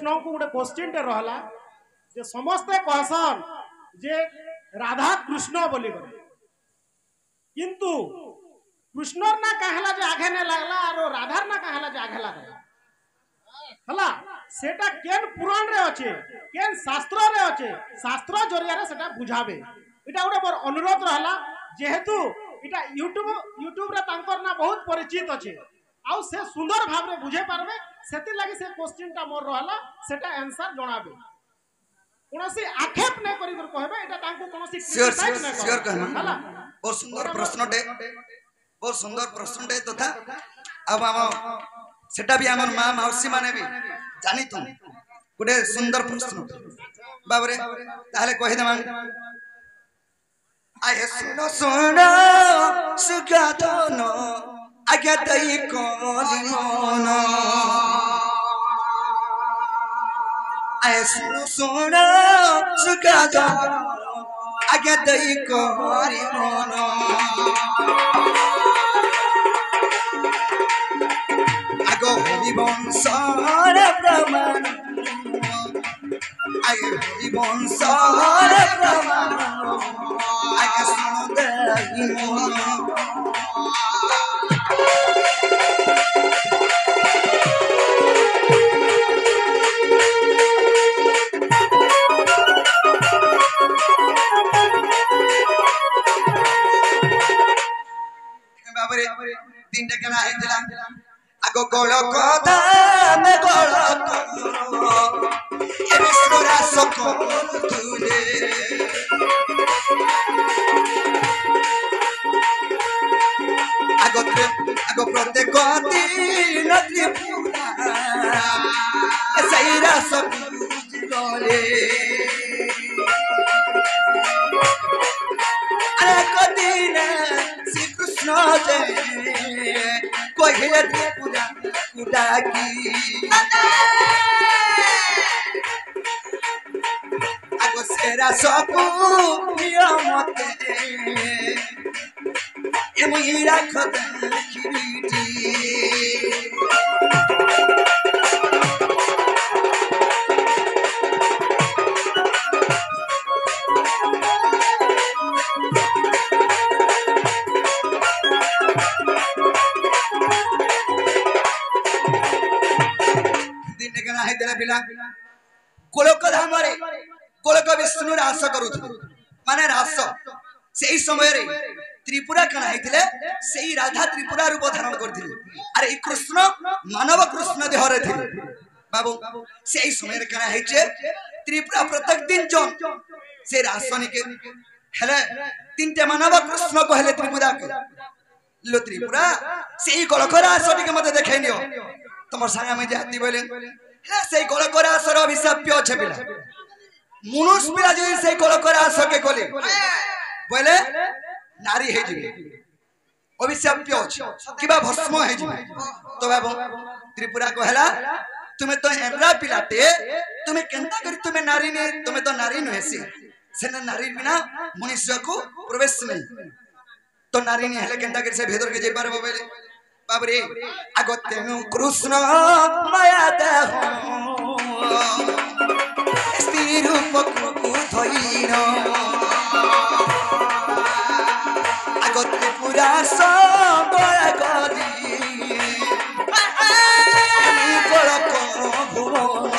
कृष्ण को गोटे क्वेश्चन टे रहला जे समस्ते कहसन जे राधा कृष्ण बोली किंतु कृष्णर ना कहला जे आगे ने लागला और राधार ना कहला जे आगे लागला हला सेटा केन पुराण रे अछि केन शास्त्र रे अछि शास्त्र जरिया रे सेटा बुझाबे इटा गोटे मोर अनुरोध रहला जेहेतु इटा यूट्यूब रे तांकर ना बहुत परिचित अछि आउ से सुंदर भाव रे बुझे पारबे सेति लागि से क्वेश्चन टा मोर रहला सेटा आंसर जणाबे कोनोसी आक्षेप नै करि कहबे एटा तांको कोनोसी क्रिटिसाइज नै श्योर कहमा हला बहुत सुंदर प्रश्न दे तथा अब हम सेटा भी हमर मां मौसी माने भी जानी तुम गुटे सुंदर प्रश्न बाबरे ताले कहि देमान आए सुनो सुनो सुगादन आगे तई कोलिमन आए सुनो सुनो सुगादन आगे तई कोलिमन आगो हरि वंशर प्रमाण आगे हरि वंशर प्रमाण आगे सुनो देहि मन बाबरे तीन टकरा आइला आगो गोलक दाम गोलक ए विष्णु रास तुले आगो प्रत्येक दिन त्रिपुरा सही रास गले अरे कदिन श्री कृष्ण जय कहिले त्रिपुरा कुडाकी आगो सेरा सकु नियमते एमुई राखत खिरीटी गोलक धामरे गोलक विष्णु रास करूथु माने रास सेही समय रे त्रिपुरा कना हेतिले सेही राधा त्रिपुरा रूप धारण करथिले अरे ई कृष्ण मानव कृष्ण देह रे थिले बाबू सेही समय रे कना हेचे त्रिपुरा प्रत्येक दिन जन से रासनी के हेले तीनटे मानव कृष्ण कहले त्रिपुरा के लो त्रिपुरा सेही गोलक रास के मते देखै नियो तमर संगे में जाति बोले हे सेही गोलक रास रो अभिशाप्य छे पिला मनुष पिला जे सेही गोलक रास के कोले बोले नारी हे जिवे अभिशाप्य छ किबा भस्म हे जिवे तो बाबू त्रिपुरा कहला तुमे तो एमरा पिलाते तुमे केनता करी तुमे नारी ने तुमे तो नारी नहेसी सेना नारी बिना मनुष्य को प्रवेश नहीं तो नारी ने हेले केनता करी से भेदर के जे पारबो बोले बाबरे आगतेनु कृष्ण माया देह स्त्री रूप को धइन आगते पूरा संबळ गली गोलक भुवन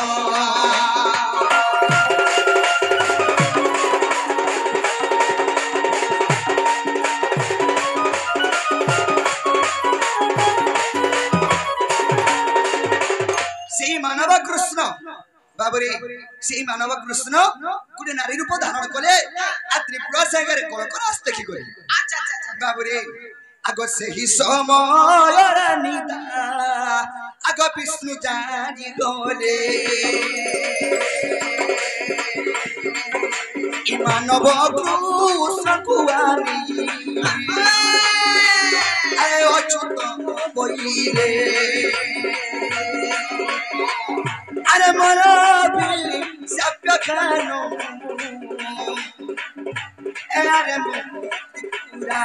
मानव कृष्ण बाबरे से मानव कृष्ण गुटे नारी रूप धारण कले आ त्रिपुरा सागर गोलक रास देखि गले बाबरे आगो सेही समय रानीता आगो विष्णु जानी गले ई मानव कृष्ण कुआनी आए अच्युत बोइले अरे मरा भी सप्य खानो अरे पूरा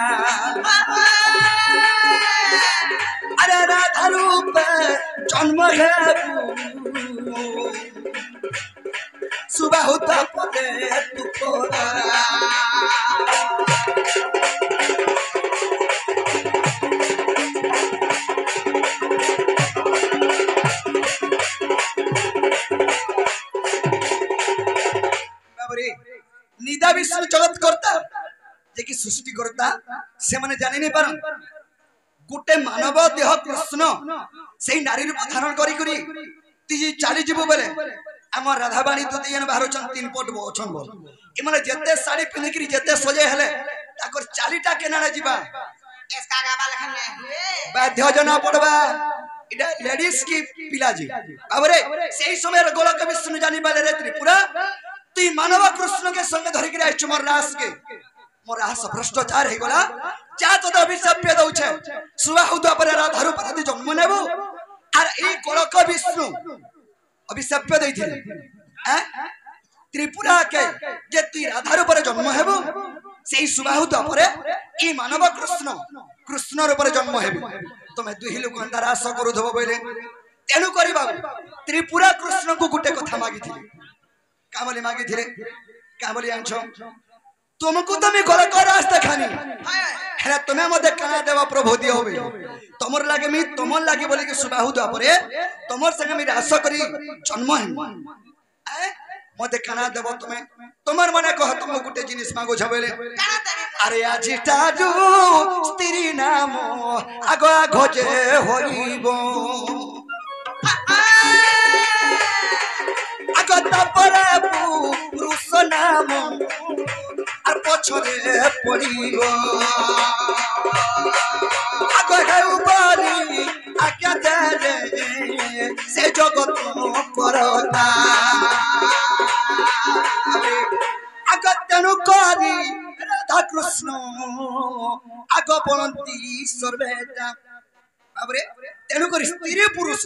अरे राधा रूप जन्म है से माने जानि नहीं पारन गुटे मानव देह कृष्ण से नारी रूप धारण करी करी ती चाली जीव बेले आम राधाबाणी तो दियन बाहर छन 3 पट अछन बोल ए माने जते साड़ी पिन करी जते सजे हेले ताकर चालीटा केना जीवा इसका गाबा लखन में बाध्य जना पड़बा इडा लेडीज की पिलाजी बाबरे सेही समय गोलक विष्णु जानी बाले रे त्रिपुरा तू मानव कृष्ण के संग धरि के आइछ मोर रास के मोर रास भ्रष्टाचार हे गोला जा तो अभिशाप्य दउ छे सुबाहु द्वापर राधा रूप धरि जन्म नेबो आर ई गोलक विष्णु अभिशाप्य दैथिले त्रिपुरा के जे तू राधा रूप जन्म हेबो सेही सुबाहु द्वापर ई मानव कृष्ण कृष्ण रूप जन्म हेबो तमे दुही लोक अंधारास करू धबो बोले तेनु करी बाबू त्रिपुरा कृष्ण को गुटे कथा मागी थिले कामले मागी थिले कामले आंछो तुमको तमे गल कर रास्ता खानी हेला तमे मते कना देवा प्रभु दियो होबे तमर लागे मी तमर लागे बोले कि सुबाहु द्वापरे तमर संग मी रास करी जन्म हे मते कना देबो तमे तमर मने कह तुम गुटे जिनिस मागो छबेले अरे আজি ताजू स्त्री नाम आगो आगो जे होइबो आगो तापरे पुरुष नाम আর পছরে পড়িব আগে হেউ বাড়ি আজ্ঞা দেরে সে জগৎ করতা আগে তেনু করি রাধা কৃষ্ণ আগ বলন্তি সর্বেটা বাবরে তেনু করি স্ত্রী পুরুষ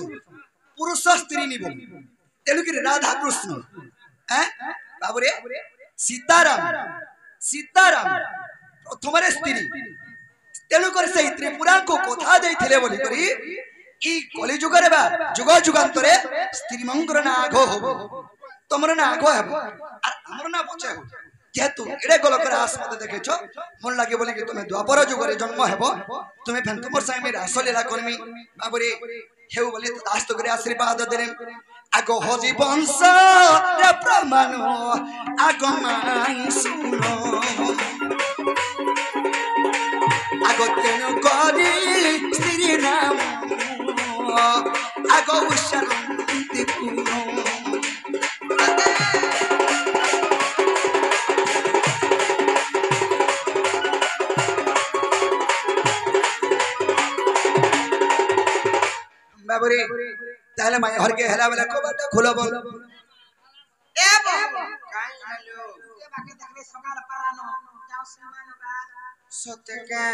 পুরুষ স্ত্রী নিব তেনু করি রাধা কৃষ্ণ হ্যাঁ বাবরে सीताराम सीताराम प्रथमरे स्त्री तेनु कर से त्रिपुरा को कथा देथिले बोली करी ई कली जुग रे बा जुग जुगांतरे स्त्री मंगर ना आगो होबो तमर ना आगो हेबो आ हमर ना बचे हो जेतु एडे गोलकर आस मते देखेछो मन लागे बोली कि तुमे द्वापर जुग रे जन्म हेबो तुमे फेन तुमर साइ में रास लीला करमी बाबरे हेउ बोली तो दास तो करे आशीर्वाद देरे आगो हजी वंश रे प्रमाण आगो माई सुनो आगो तेनु करी स्त्री नाम आगो उशरंती कुनो बाबरे ताले माय हर के हेला वाला को बाटा खोलो बोल ए बाबा काई हलो ये बाकी देखले सकाल पारानो जाओ सिनेमा बा सते के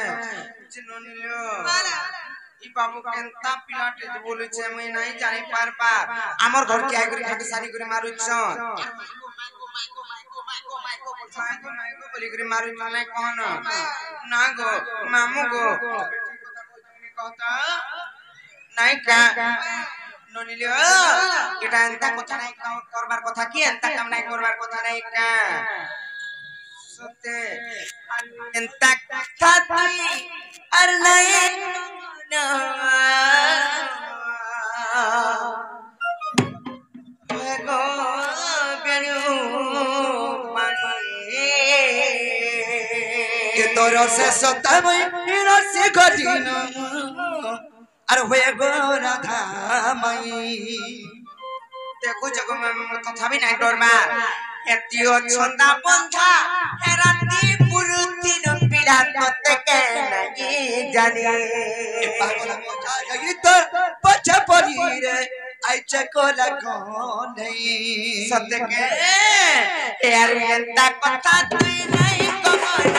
जिनोनिलो ई बाबू केनता पिलाटे जे बोलै छै मैं नहीं जानि पारबा हमर घर के आइ करी खाके सारी करी मारू छ माइको बोली करी मारू छ नहीं कहन ना गो मामू गो कहता नहीं का ननिले एटा एंता कथा नहीं करबार कथा की एंता काम नहीं करबार कथा नहीं का सते एंता कथा थी अर नहीं ना गो बेणु माने के तोर से सता मैं रस गजिन अरे होए गो राधा मई देखो जगो में कथा भी नहीं डरमा एतियो छंदा पंथा हेराती पुरुति न पीड़ा तते के नहीं जाने पागल मजा गई तो पछा पड़ी रे आई चकोला को नहीं सत्य के यार एंता कथा तू नहीं कमना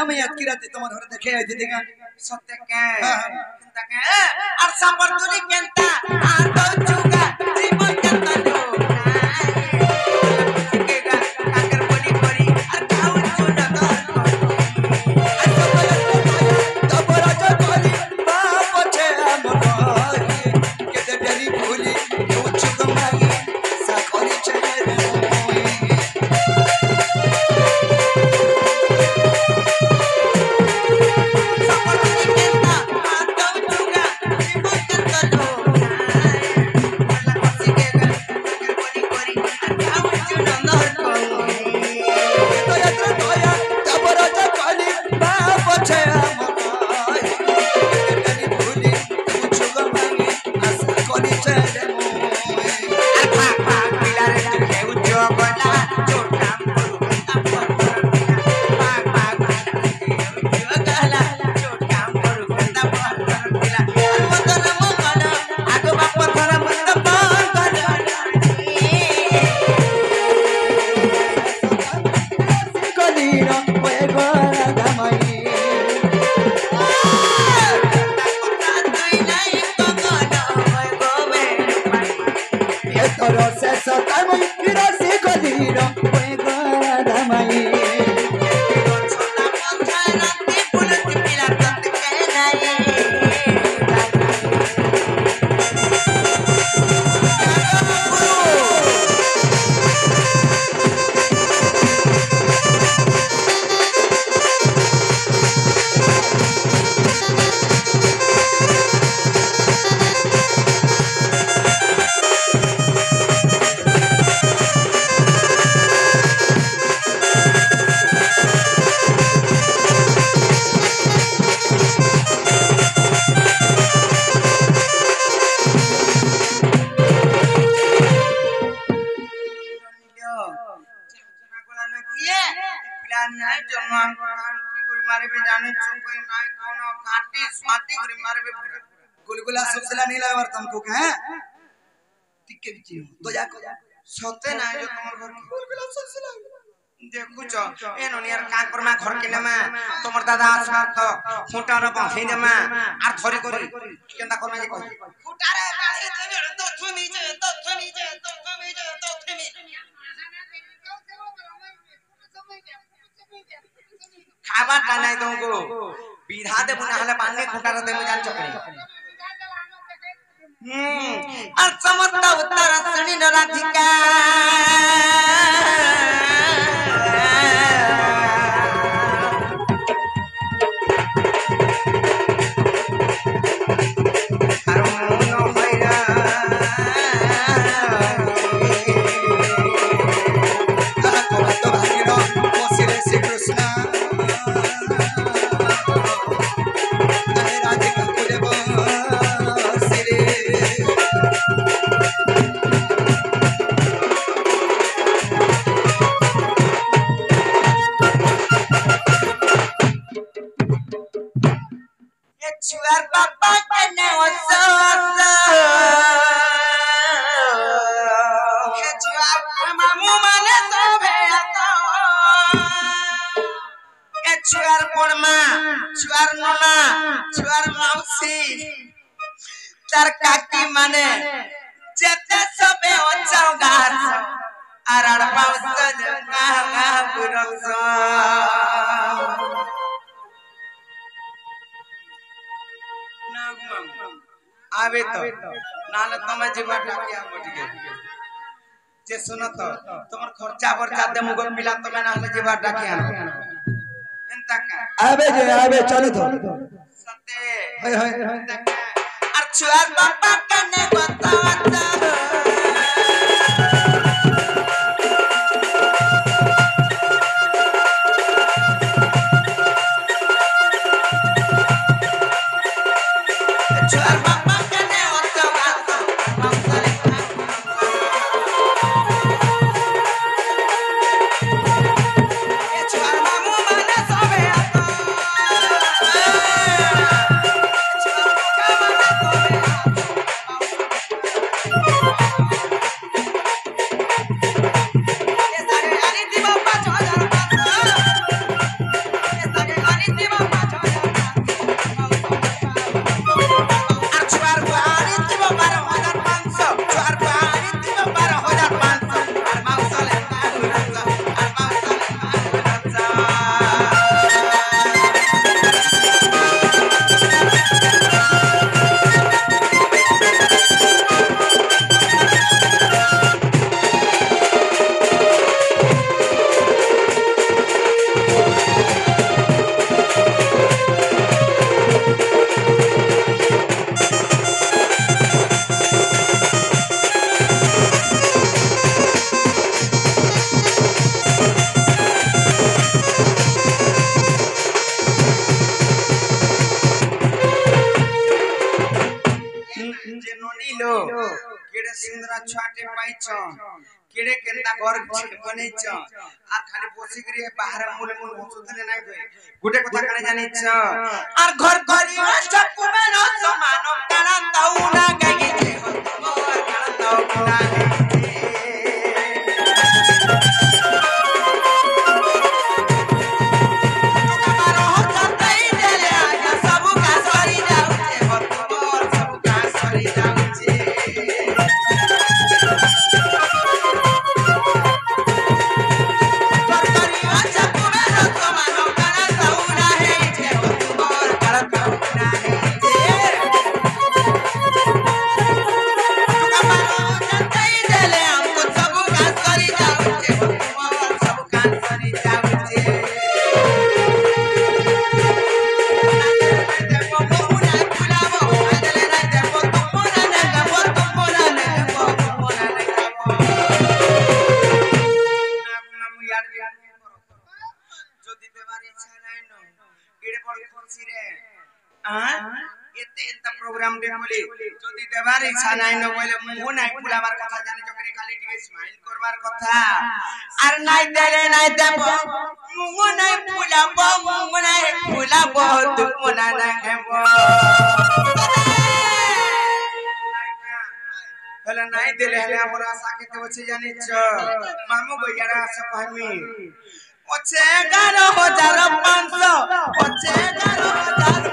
मैं अटकी रात तुम्हारे घर देखे आई थी का सत्य के केंता के और सांबर तुनी केंता आ तो चुगा जीवन केंता जो के काकर बड़ी बड़ी और खाऊ चुना तब राजा बोली बाप छे हम के ते डरी भूली क्यों चुक मांगी साखरी चले गुलगुला सबसेला नहीं लगा तुमको क्या टिके बिची तो जा सत्य ना जो तुम घर गुलगुला सबसेला देखु छ ए ननियार काकर मा घर केना मा तमर दादा साथ फुटा र बंधै ने मा आर थरी करी केंदा करना जे कहि फुटा रे बाड़ी देबे तो थुमी जे तो थुमी जे तो थुमी जे तो थुमी खाबा का नहीं तुमको विधा दे बुना हले पानी फुटा रे दे जान चकरी असमत उत्तर सणी न राधिका छुआर पापा कने ओसो हे छुआर मामू माने सोभे आतो ए छुआर परमा छुआर नना छुआर मौसी तार काकी माने जेते सबे ओचाव गास आराड़ पाउस ना बुरस आवे तो नाले तमे जीवा डाके हम ठीक जे सुनो तो तमर खर्चा बर्चा दे मुगो पिला तमे नाले जीवा डाके हम एंता का आवे चलो तो सते हाय हाय और छुआर बाबा कने बतावता लो केड़े सुंदर छुआटे पाइछ केड़े केंता घर बनैछ आ खाली बसी करी बाहर मुले मुले हसुतले नाही होय गुटे कथा काने जानिछ आर घर करियो सब में न समान काना ताउना गागी छे मोर काना ताउना प्रोग्राम दे बोली जदी देबार इच्छा नाही न बोले मु नाही फुलाबार कथा जानि जकरी खाली टिके स्माइल करबार कथा आर नाही देले नाही देब मु नाही फुलाबो मु नाही फुलाबो तू मोना नाही खेबो हला नाही देले हले हमर आशा के तो अछि जानि छ मामू गयारा आशा कहमी ओछे 11500 ओछे 11500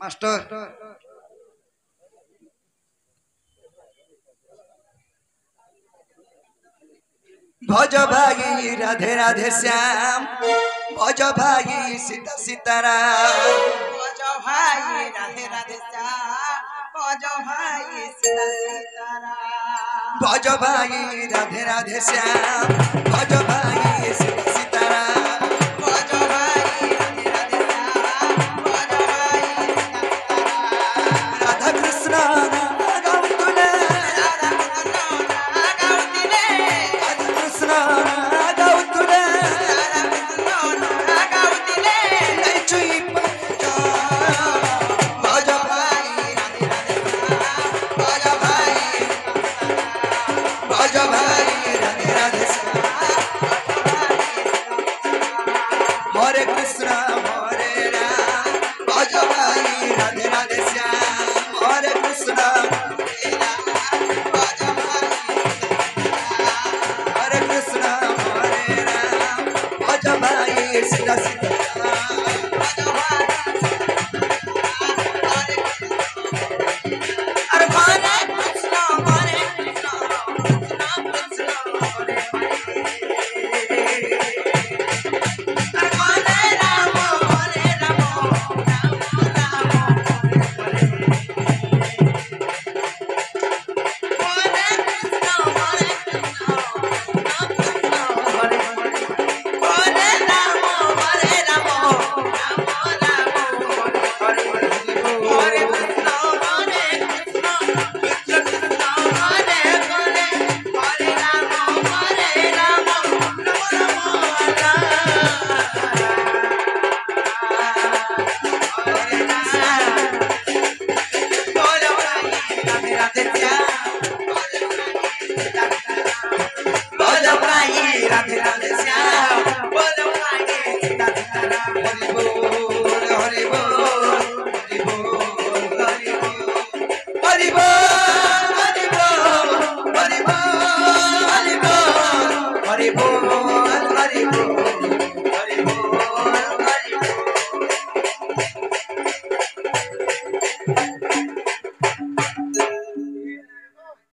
मास्टर भज भागी राधे राधे श्याम भज भागी सीता सीताराम भज भाई राधे राधे श्याम भज भाई सीता सीताराम भज भागी राधे राधे श्याम भज भागी सीता सीताराम भज भाई राधे राधे श्याम भज भाई सीता सीताराम राधा कृष्ण गावतुले राधा कृष्ण गावतिले राधा कृष्ण गावतुले राधा कृष्ण गावतिले लैचुई पंजा भज भाई राधे राधे श्याम भज भाई भज भागी राधे राधे श्याम हरि बोल